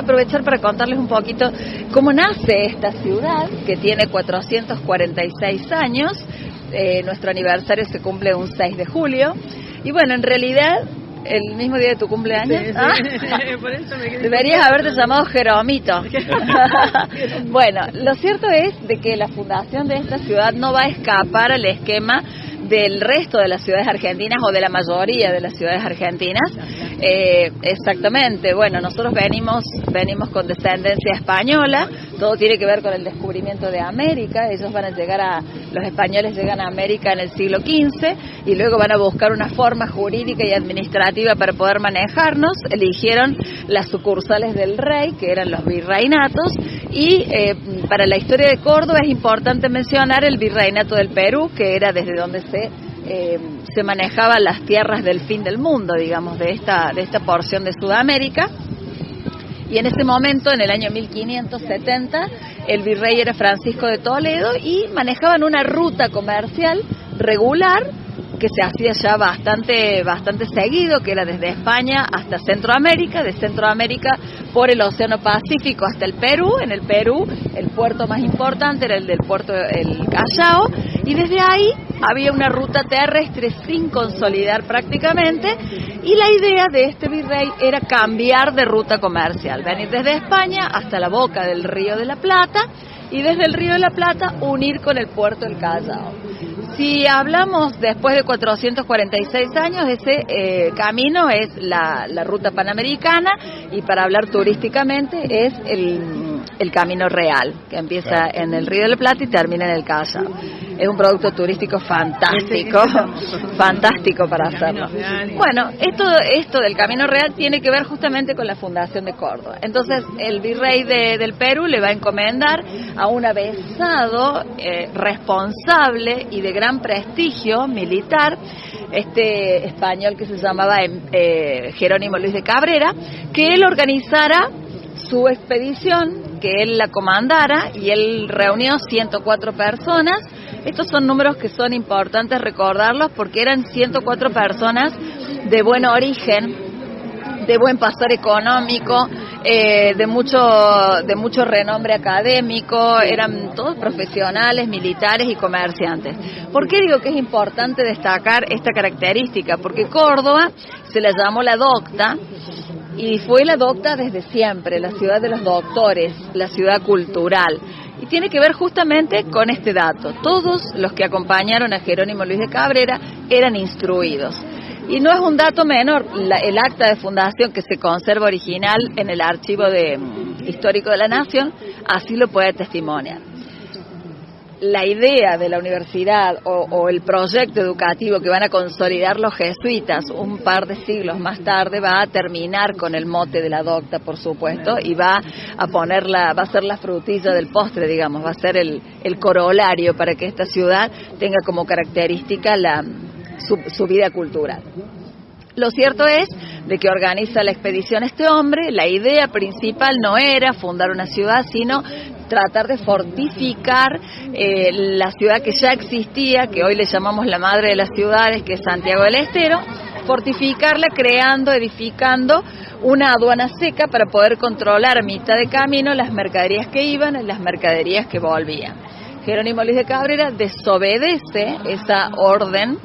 aprovechar para contarles un poquito cómo nace esta ciudad, que tiene 446 años. Nuestro aniversario se cumple un 6 de julio. Y bueno, en realidad, el mismo día de tu cumpleaños. Sí. Por eso me quedé. Deberías haberte llamado Jeromito. Bueno, lo cierto es de que la fundación de esta ciudad no va a escapar al esquema del resto de las ciudades argentinas o de la mayoría de las ciudades argentinas. Exactamente, bueno, nosotros venimos con descendencia española, todo tiene que ver con el descubrimiento de América. Los españoles llegan a América en el siglo XV y luego van a buscar una forma jurídica y administrativa para poder manejarnos. Eligieron las sucursales del rey, que eran los virreinatos, y para la historia de Córdoba es importante mencionar el virreinato del Perú, que era desde donde se manejaban las tierras del fin del mundo, digamos, de esta porción de Sudamérica. Y en ese momento, en el año 1570, el virrey era Francisco de Toledo y manejaban una ruta comercial regular que se hacía ya bastante seguido, que era desde España hasta Centroamérica, de Centroamérica por el Océano Pacífico hasta el Perú. En el Perú el puerto más importante era el del puerto El Callao, y desde ahí había una ruta terrestre sin consolidar prácticamente, y la idea de este virrey era cambiar de ruta comercial, venir desde España hasta la boca del Río de la Plata, y desde el Río de la Plata unir con el puerto El Callao. Si hablamos después de 446 años, ese camino es la ruta panamericana, y para hablar turísticamente es el camino real, que empieza en el Río de la Plata y termina en el Callao. Es un producto turístico fantástico, fantástico para hacerlo. Bueno, esto del camino real tiene que ver justamente con la fundación de Córdoba. Entonces, el virrey del Perú le va a encomendar a un avesado responsable y de gran prestigio militar, este español que se llamaba Jerónimo Luis de Cabrera, que él organizara su expedición, que él la comandara, y él reunió 104 personas. Estos son números que son importantes recordarlos porque eran 104 personas de buen origen, de buen pasar económico, de mucho renombre académico, eran todos profesionales, militares y comerciantes. ¿Por qué digo que es importante destacar esta característica? Porque Córdoba se la llamó la docta, y fue la docta desde siempre, la ciudad de los doctores, la ciudad cultural. Y tiene que ver justamente con este dato. Todos los que acompañaron a Jerónimo Luis de Cabrera eran instruidos. Y no es un dato menor, el acta de fundación que se conserva original en el archivo histórico de la Nación, así lo puede testimoniar. La idea de la universidad o el proyecto educativo que van a consolidar los jesuitas un par de siglos más tarde va a terminar con el mote de la docta, por supuesto, y va a ser la frutilla del postre, digamos, va a ser el corolario para que esta ciudad tenga como característica su vida cultural. Lo cierto es de que organiza la expedición este hombre. La idea principal no era fundar una ciudad, sino tratar de fortificar la ciudad que ya existía, que hoy le llamamos la madre de las ciudades, que es Santiago del Estero, fortificarla edificando una aduana seca para poder controlar a mitad de camino las mercaderías que iban y las mercaderías que volvían. Jerónimo Luis de Cabrera desobedece esa orden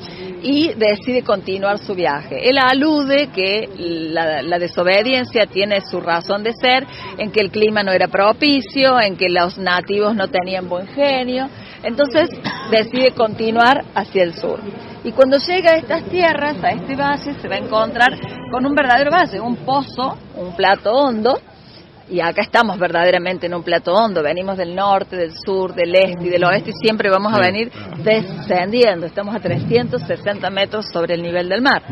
y decide continuar su viaje. Él alude que la desobediencia tiene su razón de ser en que el clima no era propicio, en que los nativos no tenían buen genio, entonces decide continuar hacia el sur. Y cuando llega a estas tierras, a este valle, se va a encontrar con un verdadero valle, un pozo, un plato hondo. Y acá estamos verdaderamente en un plato hondo, venimos del norte, del sur, del este y del oeste, y siempre vamos a venir descendiendo, estamos a 360 metros sobre el nivel del mar.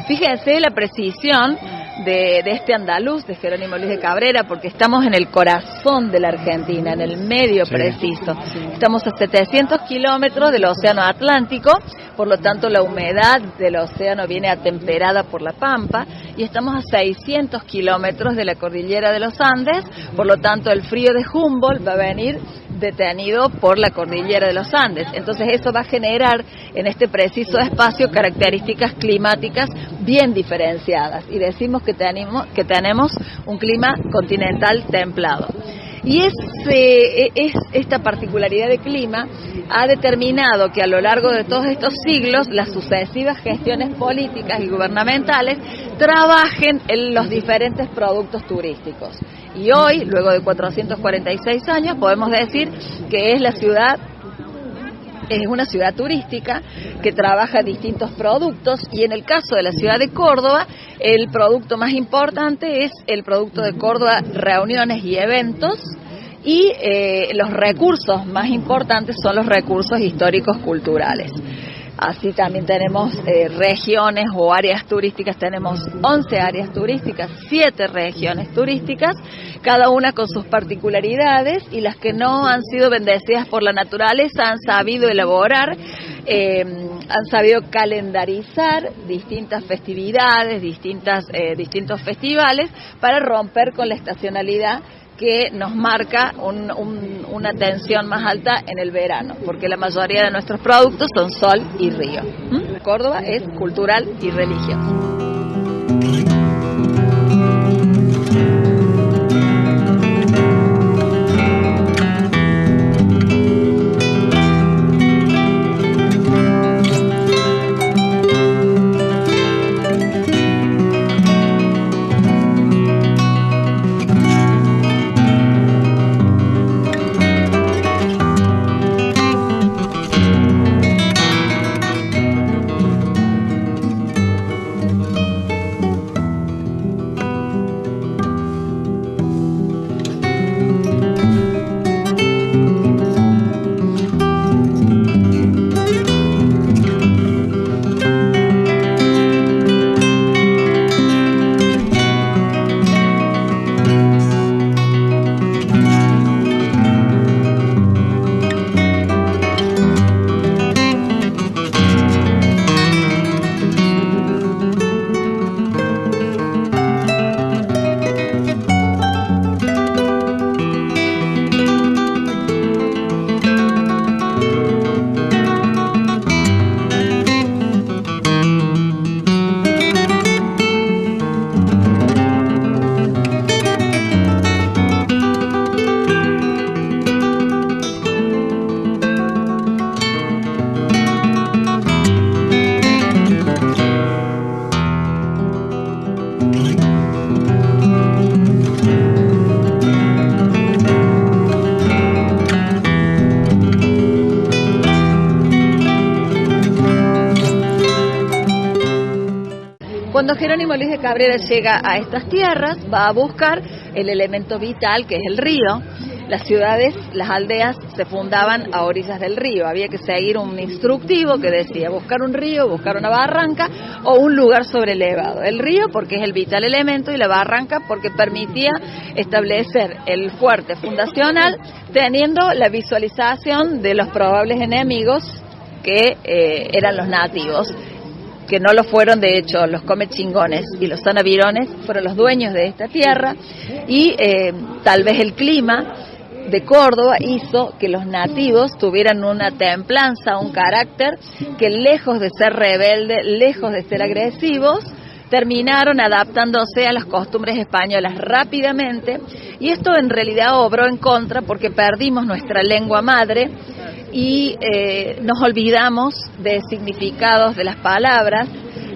Fíjense la precisión de este andaluz, de Jerónimo Luis de Cabrera, porque estamos en el corazón de la Argentina, en el medio preciso. Estamos a 700 kilómetros del océano Atlántico, por lo tanto la humedad del océano viene atemperada por la pampa, y estamos a 600 kilómetros de la cordillera de los Andes, por lo tanto el frío de Humboldt va a venir detenido por la cordillera de los Andes. Entonces eso va a generar en este preciso espacio características climáticas bien diferenciadas y decimos que tenemos un clima continental templado. Y esta particularidad de clima ha determinado que a lo largo de todos estos siglos las sucesivas gestiones políticas y gubernamentales trabajen en los diferentes productos turísticos. Y hoy, luego de 446 años, podemos decir que es una ciudad turística que trabaja distintos productos y en el caso de la ciudad de Córdoba, el producto más importante es el producto de Córdoba, reuniones y eventos, y los recursos más importantes son los recursos históricos culturales. Así también tenemos regiones o áreas turísticas, tenemos 11 áreas turísticas, 7 regiones turísticas, cada una con sus particularidades, y las que no han sido bendecidas por la naturaleza han sabido elaborar, han sabido calendarizar distintas festividades, distintos festivales para romper con la estacionalidad que nos marca una tensión más alta en el verano, porque la mayoría de nuestros productos son sol y río. Córdoba es cultural y religioso. Cuando Jerónimo Luis de Cabrera llega a estas tierras, va a buscar el elemento vital que es el río. Las ciudades, las aldeas se fundaban a orillas del río. Había que seguir un instructivo que decía buscar un río, buscar una barranca o un lugar sobrelevado. El río porque es el vital elemento y la barranca porque permitía establecer el fuerte fundacional teniendo la visualización de los probables enemigos que eran los nativos, que no lo fueron, de hecho, los comechingones y los sanavirones fueron los dueños de esta tierra y tal vez el clima de Córdoba hizo que los nativos tuvieran una templanza, un carácter que lejos de ser rebelde, lejos de ser agresivos, terminaron adaptándose a las costumbres españolas rápidamente y esto en realidad obró en contra porque perdimos nuestra lengua madre y nos olvidamos de significados de las palabras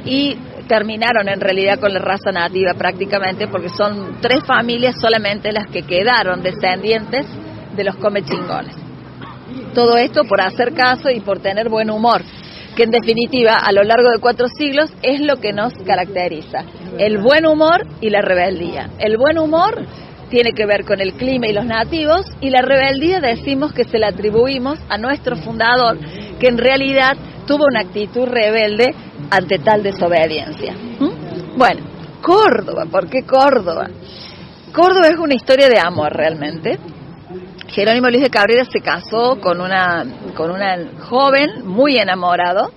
y terminaron en realidad con la raza nativa prácticamente porque son 3 familias solamente las que quedaron descendientes de los comechingones. Todo esto por hacer caso y por tener buen humor, que en definitiva a lo largo de 4 siglos es lo que nos caracteriza, el buen humor y la rebeldía. El buen humor tiene que ver con el clima y los nativos, y la rebeldía decimos que se la atribuimos a nuestro fundador, que en realidad tuvo una actitud rebelde ante tal desobediencia. Bueno, Córdoba, ¿por qué Córdoba? Córdoba es una historia de amor realmente. Jerónimo Luis de Cabrera se casó con una joven muy enamorado,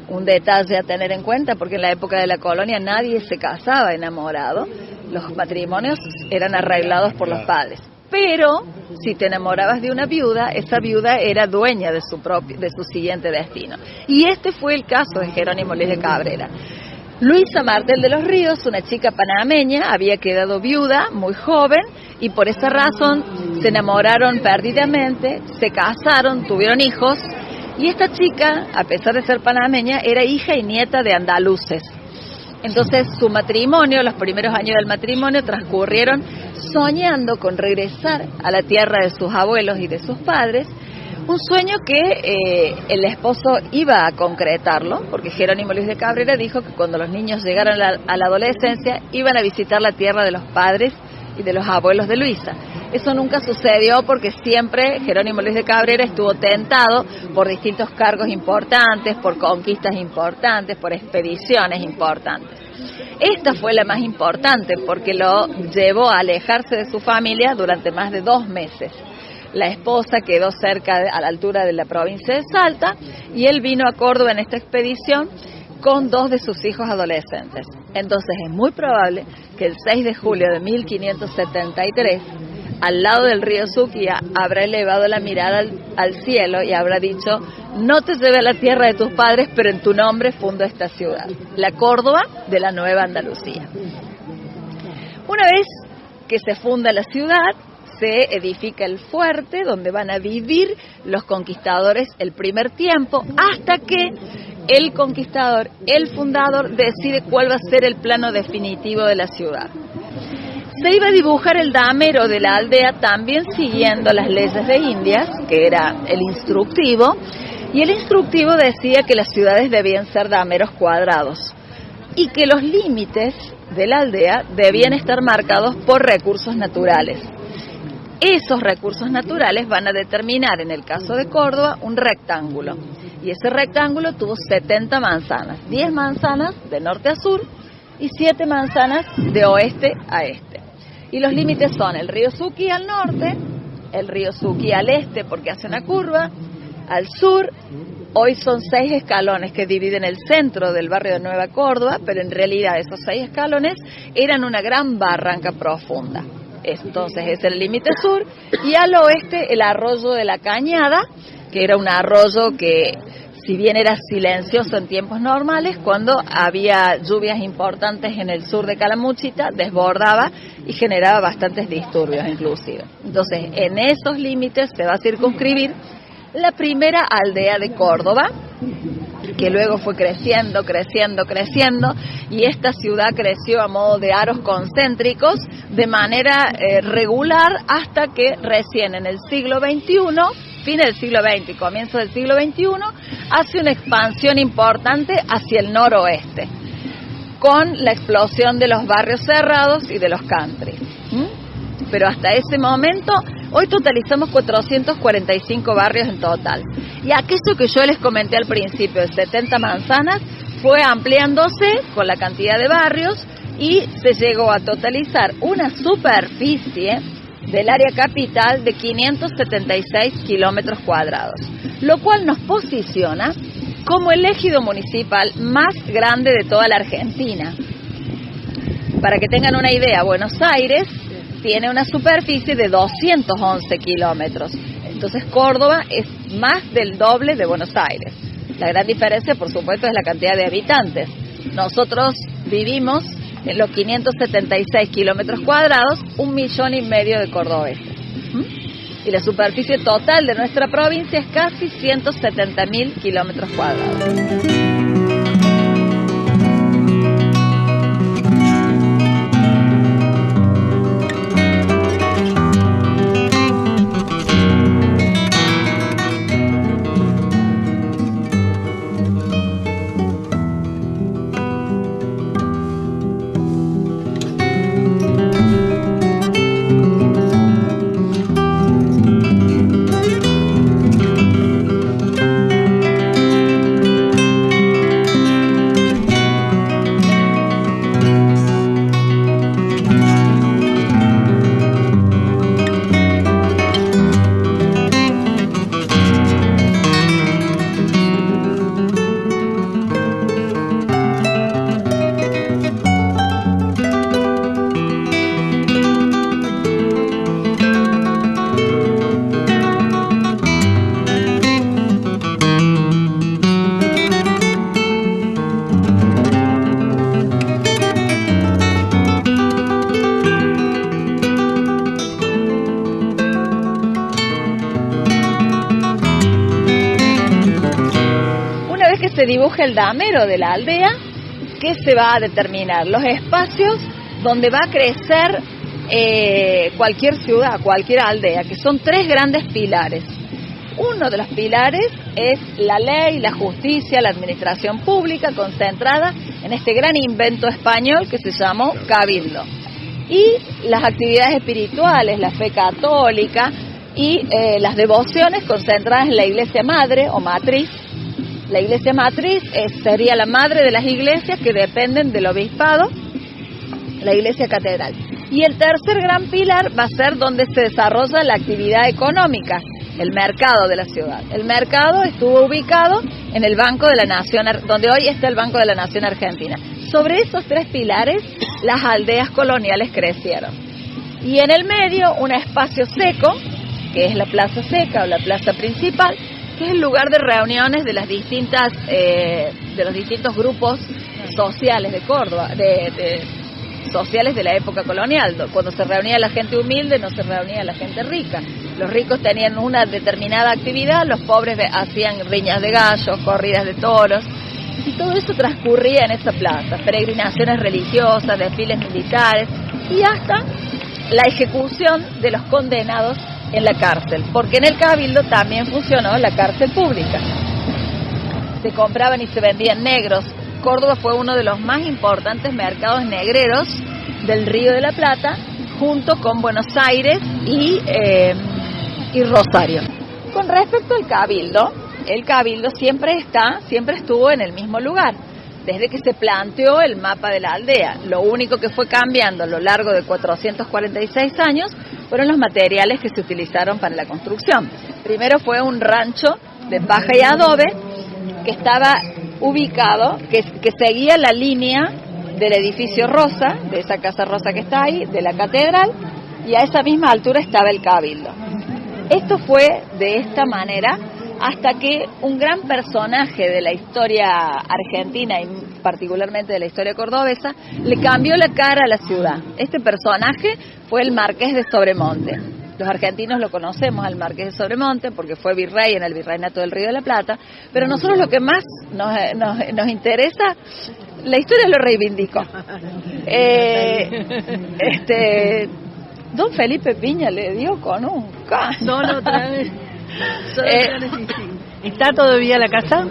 un detalle a tener en cuenta porque en la época de la colonia nadie se casaba enamorado, los matrimonios eran arreglados por los padres. pero si te enamorabas de una viuda, esa viuda era dueña de su siguiente destino. Y este fue el caso de Jerónimo Luis de Cabrera. Luisa Martel de los Ríos, una chica panameña, había quedado viuda, muy joven, y por esa razón se enamoraron perdidamente, se casaron, tuvieron hijos, y esta chica, a pesar de ser panameña, era hija y nieta de andaluces. Entonces su matrimonio, los primeros años del matrimonio transcurrieron soñando con regresar a la tierra de sus abuelos y de sus padres, un sueño que el esposo iba a concretarlo, porque Jerónimo Luis de Cabrera dijo que cuando los niños llegaran a la adolescencia iban a visitar la tierra de los padres y de los abuelos de Luisa. Eso nunca sucedió porque siempre Jerónimo Luis de Cabrera estuvo tentado por distintos cargos importantes, por conquistas importantes, por expediciones importantes. Esta fue la más importante porque lo llevó a alejarse de su familia durante más de 2 meses. La esposa quedó cerca, a la altura de la provincia de Salta, y él vino a Córdoba en esta expedición con 2 de sus hijos adolescentes. Entonces es muy probable que el 6 de julio de 1573, al lado del río Suquía, habrá elevado la mirada al cielo y habrá dicho: no te llevé a la tierra de tus padres, pero en tu nombre fundo esta ciudad, la Córdoba de la Nueva Andalucía. Una vez que se funda la ciudad, se edifica el fuerte donde van a vivir los conquistadores el primer tiempo, hasta que el conquistador, el fundador, decide cuál va a ser el plano definitivo de la ciudad. Se iba a dibujar el damero de la aldea también siguiendo las leyes de Indias, que era el instructivo, y el instructivo decía que las ciudades debían ser dameros cuadrados y que los límites de la aldea debían estar marcados por recursos naturales. Esos recursos naturales van a determinar, en el caso de Córdoba, un rectángulo. Y ese rectángulo tuvo 70 manzanas, 10 manzanas de norte a sur y 7 manzanas de oeste a este. Y los límites son el río Suquía al norte, el río Suquía al este porque hace una curva, al sur. Hoy son 6 escalones que dividen el centro del barrio de Nueva Córdoba, pero en realidad esos 6 escalones eran una gran barranca profunda. Entonces es el límite sur, y al oeste el arroyo de la Cañada, que era un arroyo que, si bien era silencioso en tiempos normales, cuando había lluvias importantes en el sur de Calamuchita, desbordaba y generaba bastantes disturbios inclusive. Entonces en esos límites se va a circunscribir la primera aldea de Córdoba, que luego fue creciendo, y esta ciudad creció a modo de aros concéntricos de manera regular, hasta que recién en el siglo XXI, fin del siglo XX y comienzo del siglo XXI, hace una expansión importante hacia el noroeste, con la explosión de los barrios cerrados y de los country. Pero hasta ese momento, hoy totalizamos 445 barrios en total. Y aquello que yo les comenté al principio, de 70 manzanas, fue ampliándose con la cantidad de barrios y se llegó a totalizar una superficie del área capital de 576 kilómetros cuadrados, lo cual nos posiciona como el ejido municipal más grande de toda la Argentina. Para que tengan una idea, Buenos Aires tiene una superficie de 211 kilómetros. Entonces Córdoba es más del doble de Buenos Aires. La gran diferencia, por supuesto, es la cantidad de habitantes. Nosotros vivimos en los 576 kilómetros cuadrados, 1,5 millones de cordobeses. Y la superficie total de nuestra provincia es casi 170.000 kilómetros cuadrados. se dibuja el damero de la aldea, que se va a determinar los espacios donde va a crecer cualquier ciudad, cualquier aldea, que son 3 grandes pilares. Uno de los pilares es la ley, la justicia, la administración pública, concentrada en este gran invento español que se llamó cabildo. Y las actividades espirituales, la fe católica y las devociones concentradas en la iglesia madre o matriz. La iglesia matriz sería la madre de las iglesias que dependen del obispado, la iglesia catedral. Y el tercer gran pilar va a ser donde se desarrolla la actividad económica, el mercado de la ciudad. El mercado estuvo ubicado en el Banco de la Nación, donde hoy está el Banco de la Nación Argentina. Sobre esos 3 pilares, las aldeas coloniales crecieron. Y en el medio, un espacio seco, que es la plaza seca o la plaza principal, que es el lugar de reuniones de las distintas, de los distintos grupos sociales de Córdoba, sociales de la época colonial. Cuando se reunía la gente humilde, no se reunía la gente rica. Los ricos tenían una determinada actividad, los pobres hacían riñas de gallos, corridas de toros, y todo eso transcurría en esa plaza, peregrinaciones religiosas, desfiles militares, y hasta la ejecución de los condenados en la cárcel, porque en el Cabildo también funcionó la cárcel pública. Se compraban y se vendían negros. Córdoba fue uno de los más importantes mercados negreros del Río de la Plata, junto con Buenos Aires y Rosario. Con respecto al Cabildo, el Cabildo siempre estuvo en el mismo lugar, desde que se planteó el mapa de la aldea. Lo único que fue cambiando a lo largo de 446 años fueron los materiales que se utilizaron para la construcción. Primero fue un rancho de paja y adobe que estaba ubicado, que seguía la línea del edificio Rosa, de esa casa rosa que está ahí, de la catedral, y a esa misma altura estaba el Cabildo. Esto fue de esta manera hasta que un gran personaje de la historia argentina y particularmente de la historia cordobesa le cambió la cara a la ciudad. Este personaje fue el Marqués de Sobremonte. Los argentinos lo conocemos al Marqués de Sobremonte porque fue virrey en el Virreinato del Río de la Plata, pero nosotros lo que más nos interesa, la historia lo reivindicó. Don Felipe Piña le dio con un caso. Solo otra vez. ¿Está todavía la casa?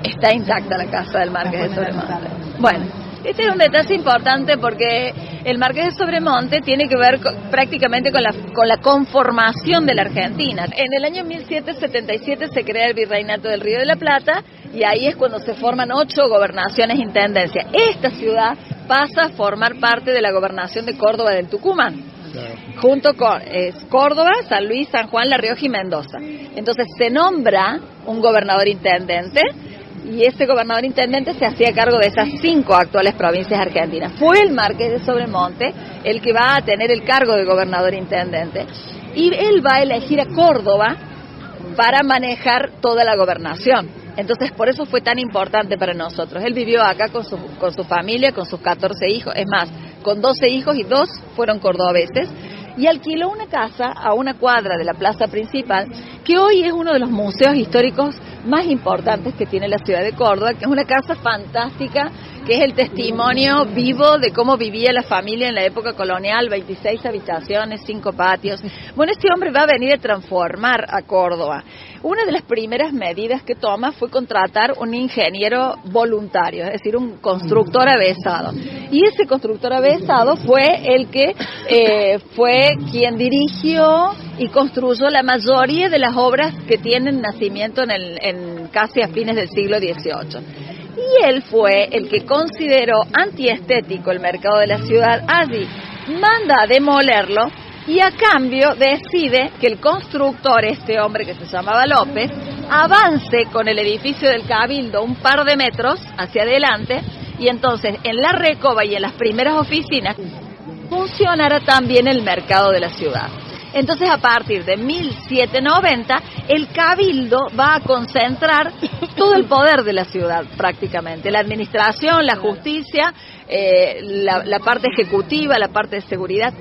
Está intacta la casa del Marqués de Sobremonte. Bueno, este es un detalle importante porque el Marqués de Sobremonte tiene que ver prácticamente con la conformación de la Argentina. En el año 1777 se crea el Virreinato del Río de la Plata y ahí es cuando se forman 8 gobernaciones e intendencias. Esta ciudad pasa a formar parte de la gobernación de Córdoba del Tucumán. Claro. Junto con Córdoba, San Luis, San Juan, La Rioja y Mendoza. Entonces se nombra un gobernador intendente y ese gobernador intendente se hacía cargo de esas 5 actuales provincias argentinas. Fue el Marqués de Sobremonte el que va a tener el cargo de gobernador intendente y él va a elegir a Córdoba para manejar toda la gobernación. Entonces por eso fue tan importante para nosotros. Él vivió acá con su familia, con sus 14 hijos, es más, con 12 hijos y 2 fueron cordobeses, y alquiló una casa a una cuadra de la plaza principal, que hoy es uno de los museos históricos más importantes que tiene la ciudad de Córdoba, que es una casa fantástica, que es el testimonio vivo de cómo vivía la familia en la época colonial, 26 habitaciones, 5 patios. Bueno, este hombre va a venir a transformar a Córdoba. Una de las primeras medidas que toma fue contratar un ingeniero voluntario, es decir, un constructor avesado. Y ese constructor avesado fue el que fue quien dirigió y construyó la mayoría de las obras que tienen nacimiento en casi a fines del siglo XVIII. Y él fue el que consideró antiestético el mercado de la ciudad allí, manda a demolerlo y a cambio decide que el constructor, este hombre que se llamaba López, avance con el edificio del Cabildo un par de metros hacia adelante y entonces en la Recoba y en las primeras oficinas funcionara también el mercado de la ciudad. Entonces, a partir de 1790, el Cabildo va a concentrar todo el poder de la ciudad, prácticamente. La administración, la justicia, la parte ejecutiva, la parte de seguridad,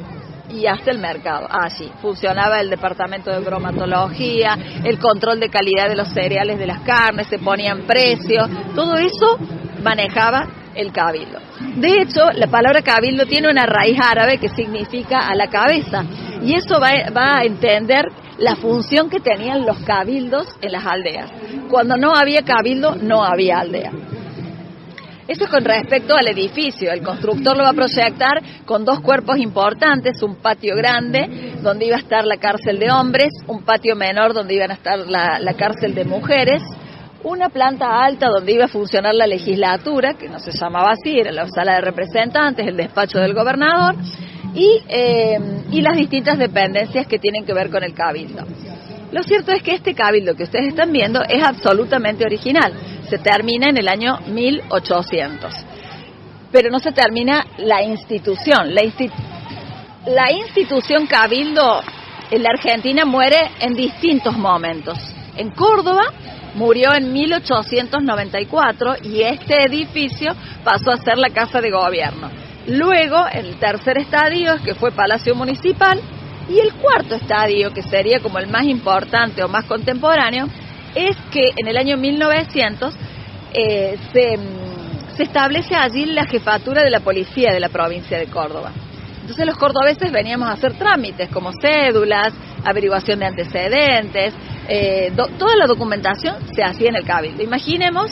y hasta el mercado. Allí funcionaba el departamento de bromatología, el control de calidad de los cereales, de las carnes, se ponían precios, todo eso manejaba el cabildo. De hecho, la palabra cabildo tiene una raíz árabe que significa a la cabeza, y eso va a entender la función que tenían los cabildos en las aldeas. Cuando no había cabildo, no había aldea. Eso con respecto al edificio. El constructor lo va a proyectar con dos cuerpos importantes, un patio grande donde iba a estar la cárcel de hombres, un patio menor donde iban a estar la cárcel de mujeres, una planta alta donde iba a funcionar la legislatura, que no se llamaba así, era la sala de representantes, el despacho del gobernador, y las distintas dependencias que tienen que ver con el cabildo. Lo cierto es que este cabildo que ustedes están viendo es absolutamente original. Se termina en el año 1800. Pero no se termina la institución. La institución cabildo en la Argentina muere en distintos momentos. En Córdoba murió en 1894 y este edificio pasó a ser la Casa de Gobierno. Luego, el tercer estadio, que fue Palacio Municipal, y el cuarto estadio, que sería como el más importante o más contemporáneo, es que en el año 1900 se establece allí la jefatura de la policía de la provincia de Córdoba. Entonces los cordobeses veníamos a hacer trámites como cédulas, averiguación de antecedentes, toda la documentación se hacía en el cabildo. Imaginemos,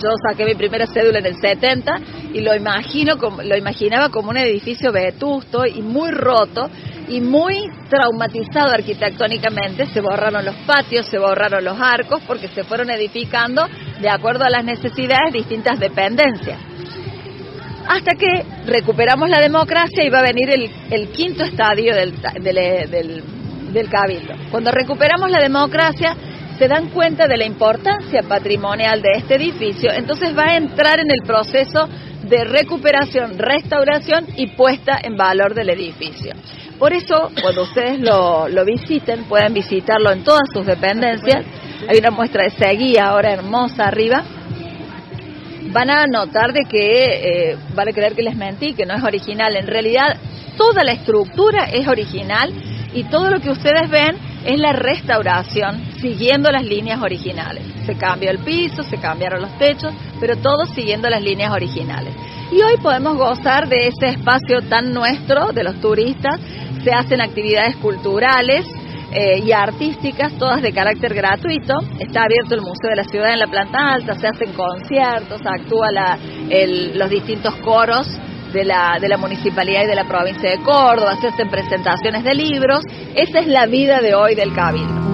yo saqué mi primera cédula en el 70 y lo imaginaba como un edificio vetusto y muy roto y muy traumatizado arquitectónicamente. Se borraron los patios, se borraron los arcos porque se fueron edificando de acuerdo a las necesidades de distintas dependencias. Hasta que recuperamos la democracia y va a venir el quinto estadio del cabildo. Cuando recuperamos la democracia se dan cuenta de la importancia patrimonial de este edificio, entonces va a entrar en el proceso de recuperación, restauración y puesta en valor del edificio. Por eso, cuando ustedes lo visiten, pueden visitarlo en todas sus dependencias. Hay una muestra de seguía ahora hermosa arriba. Van a notar de que, van a creer que les mentí, que no es original. En realidad, toda la estructura es original y todo lo que ustedes ven es la restauración siguiendo las líneas originales. Se cambió el piso, se cambiaron los techos, pero todo siguiendo las líneas originales. Y hoy podemos gozar de ese espacio tan nuestro, de los turistas. Se hacen actividades culturales y artísticas, todas de carácter gratuito. Está abierto el Museo de la Ciudad en la planta alta, se hacen conciertos, actúa los distintos coros de la Municipalidad y de la Provincia de Córdoba, se hacen presentaciones de libros. Esa es la vida de hoy del Cabildo.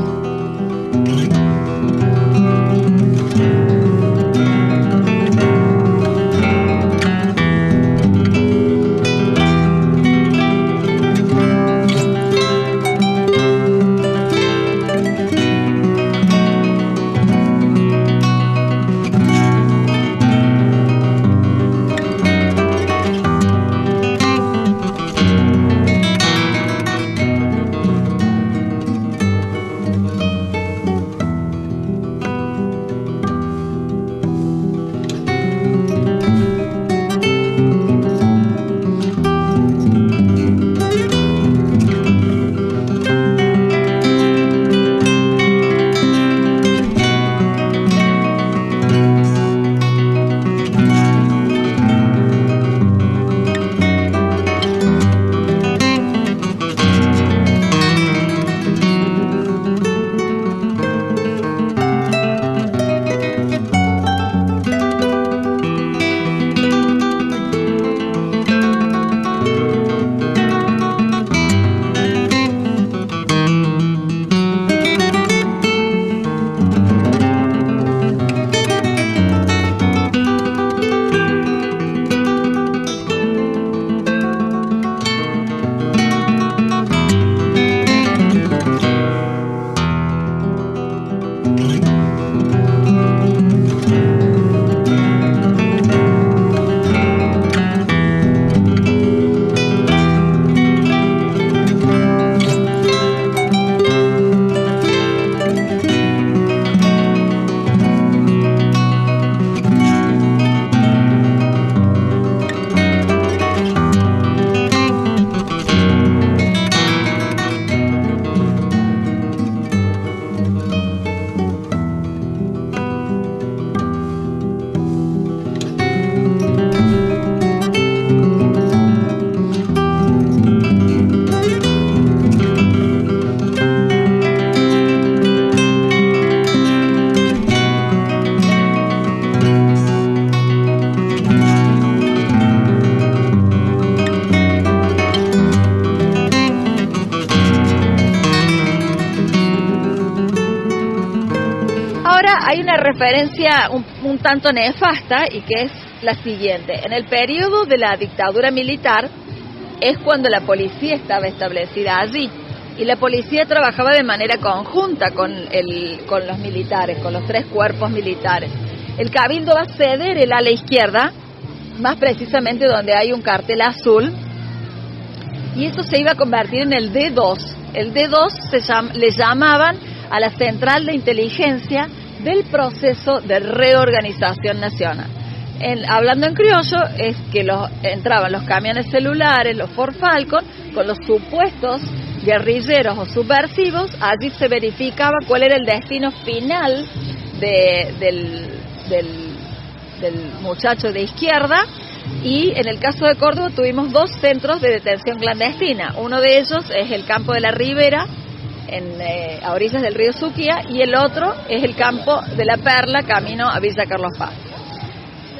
hay una referencia un tanto nefasta y que es la siguiente. En el periodo de la dictadura militar es cuando la policía estaba establecida allí y la policía trabajaba de manera conjunta con los militares, con los 3 cuerpos militares. El Cabildo va a ceder el ala izquierda, más precisamente donde hay un cartel azul, y eso se iba a convertir en el D2. El D2 le llamaban a la central de inteligencia del proceso de reorganización nacional. Hablando en criollo, es que entraban los camiones celulares, los Ford Falcon, con los supuestos guerrilleros o subversivos. Allí se verificaba cuál era el destino final del muchacho de izquierda. Y en el caso de Córdoba tuvimos 2 centros de detención clandestina. Uno de ellos es el campo de la Ribera, a orillas del río Suquía, y el otro es el campo de la Perla, camino a Villa Carlos Paz.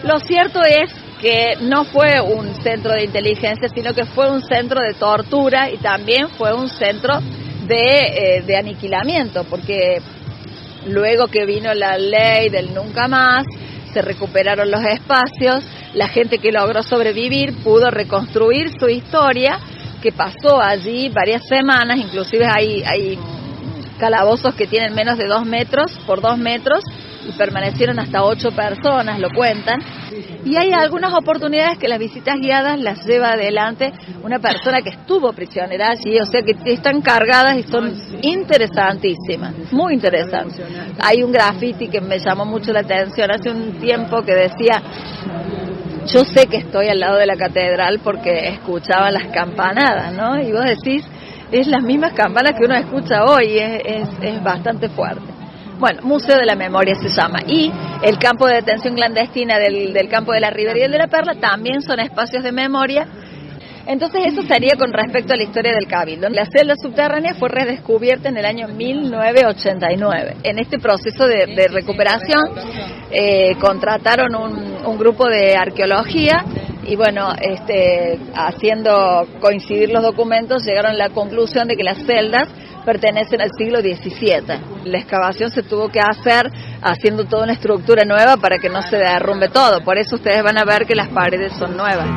Lo cierto es que no fue un centro de inteligencia, sino que fue un centro de tortura y también fue un centro de aniquilamiento, porque luego que vino la ley del nunca más, se recuperaron los espacios, la gente que logró sobrevivir pudo reconstruir su historia, que pasó allí varias semanas, inclusive hay calabozos que tienen menos de 2 metros por 2 metros y permanecieron hasta 8 personas, lo cuentan. Y hay algunas oportunidades que las visitas guiadas las lleva adelante una persona que estuvo prisionera allí, o sea que están cargadas y son interesantísimas, muy interesantes. Hay un graffiti que me llamó mucho la atención hace un tiempo que decía: yo sé que estoy al lado de la catedral porque escuchaba las campanadas, ¿no? Y vos decís, es las mismas campanas que uno escucha hoy, es bastante fuerte. Bueno, Museo de la Memoria se llama. Y el campo de detención clandestina del campo de la Ribera y el de la Perla también son espacios de memoria. Entonces eso sería con respecto a la historia del Cabildo. La celda subterránea fue redescubierta en el año 1989. En este proceso de recuperación contrataron un grupo de arqueología y bueno, haciendo coincidir los documentos, llegaron a la conclusión de que las celdas pertenecen al siglo XVII. La excavación se tuvo que hacer haciendo toda una estructura nueva para que no se derrumbe todo. Por eso ustedes van a ver que las paredes son nuevas.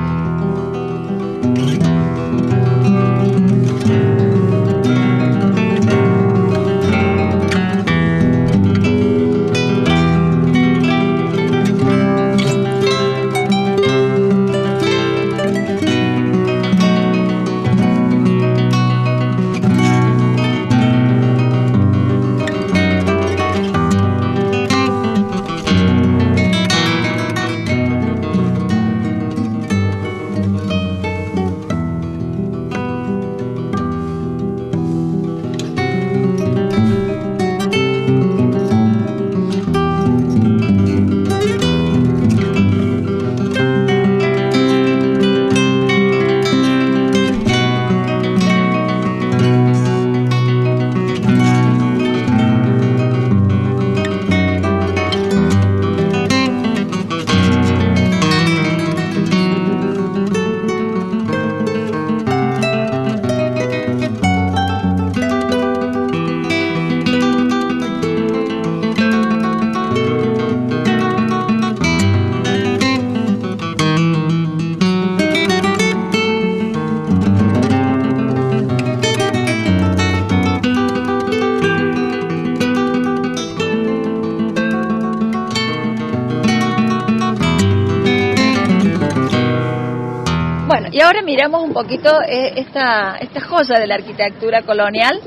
Y ahora miramos un poquito esta joya de la arquitectura colonial.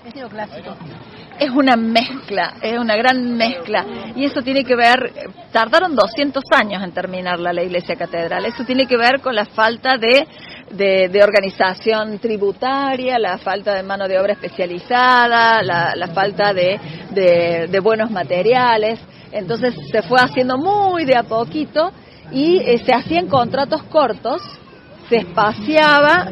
Es neoclásico. Es una mezcla, es una gran mezcla. Y eso tiene que ver, tardaron 200 años en terminarla la iglesia catedral. Eso tiene que ver con la falta de organización tributaria, la falta de mano de obra especializada, la falta de buenos materiales. Entonces se fue haciendo muy de a poquito y se hacían contratos cortos, se espaciaba,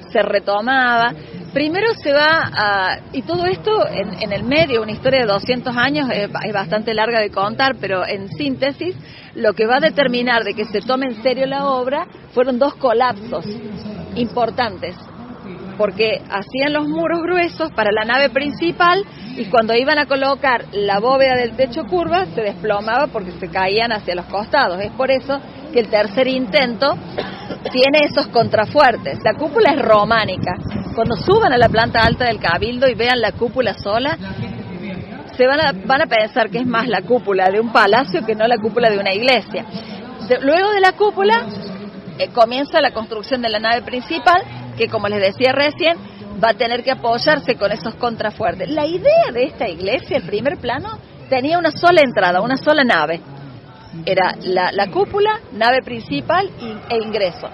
se retomaba. Primero se va y todo esto en el medio, una historia de 200 años es bastante larga de contar, pero en síntesis, lo que va a determinar de que se tome en serio la obra fueron 2 colapsos importantes. porque hacían los muros gruesos para la nave principal y cuando iban a colocar la bóveda del techo curva se desplomaba porque se caían hacia los costados. Es por eso que el tercer intento tiene esos contrafuertes. La cúpula es románica. Cuando suban a la planta alta del Cabildo y vean la cúpula sola, van a pensar que es más la cúpula de un palacio que no la cúpula de una iglesia. Luego de la cúpula comienza la construcción de la nave principal, que como les decía recién, va a tener que apoyarse con esos contrafuertes. La idea de esta iglesia, el primer plano, tenía una sola entrada, una sola nave. Era la cúpula, nave principal e ingreso.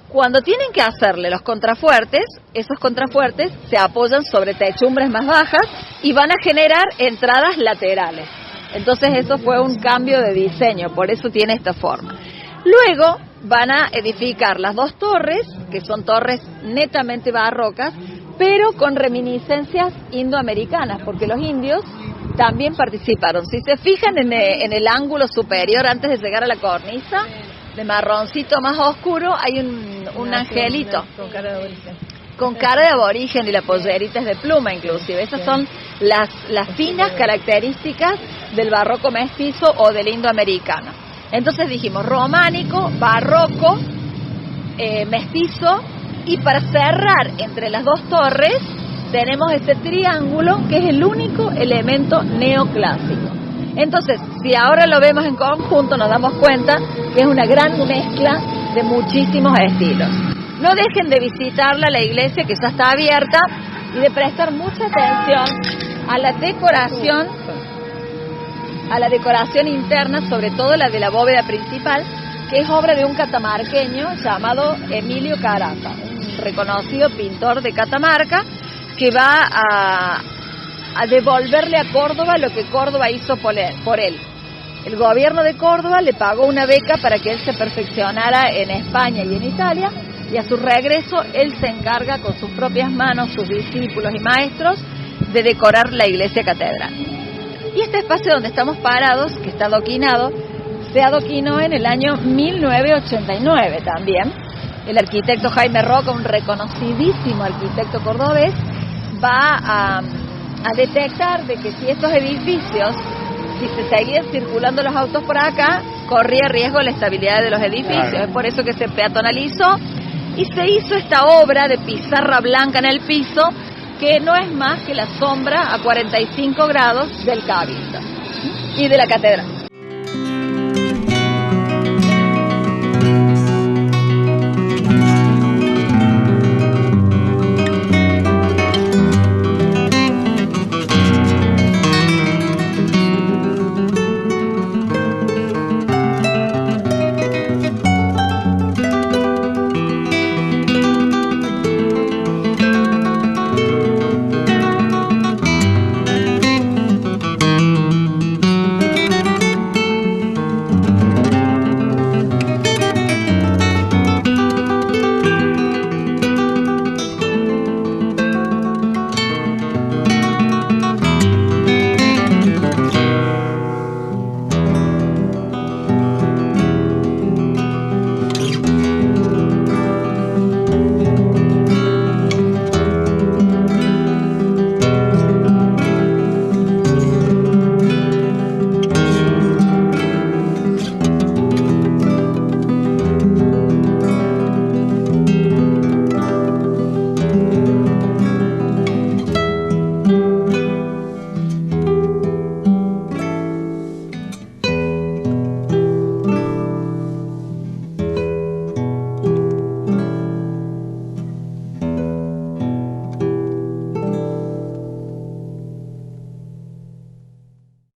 Cuando tienen que hacerle los contrafuertes, esos contrafuertes se apoyan sobre techumbres más bajas y van a generar entradas laterales. Entonces eso fue un cambio de diseño, por eso tiene esta forma. Luego van a edificar las dos torres, que son torres netamente barrocas, pero con reminiscencias indoamericanas, porque los indios también participaron. Si se fijan en el ángulo superior, antes de llegar a la cornisa, de marroncito más oscuro, hay un angelito con cara de aborigen y la pollerita es de pluma inclusive. Esas son las finas características del barroco mestizo o del indoamericano. Entonces dijimos románico, barroco, mestizo, y para cerrar entre las dos torres tenemos este triángulo que es el único elemento neoclásico. Entonces, si ahora lo vemos en conjunto, nos damos cuenta que es una gran mezcla de muchísimos estilos. No dejen de visitarla, la iglesia que ya está abierta, y de prestar mucha atención a la decoración interna, sobre todo la de la bóveda principal, que es obra de un catamarqueño llamado Emilio Carafa, un reconocido pintor de Catamarca, que va a devolverle a Córdoba lo que Córdoba hizo por él. El gobierno de Córdoba le pagó una beca para que él se perfeccionara en España y en Italia, y a su regreso él se encarga con sus propias manos, sus discípulos y maestros, de decorar la iglesia catedral. Y este espacio donde estamos parados, que está adoquinado, se adoquinó en el año 1989 también. El arquitecto Jaime Roca, un reconocidísimo arquitecto cordobés, va a detectar de que si estos edificios, si se seguían circulando los autos por acá, corría riesgo la estabilidad de los edificios. Claro. Es por eso que se peatonalizó y se hizo esta obra de pizarra blanca en el piso, que no es más que la sombra a 45 grados del Cabildo y de la catedral.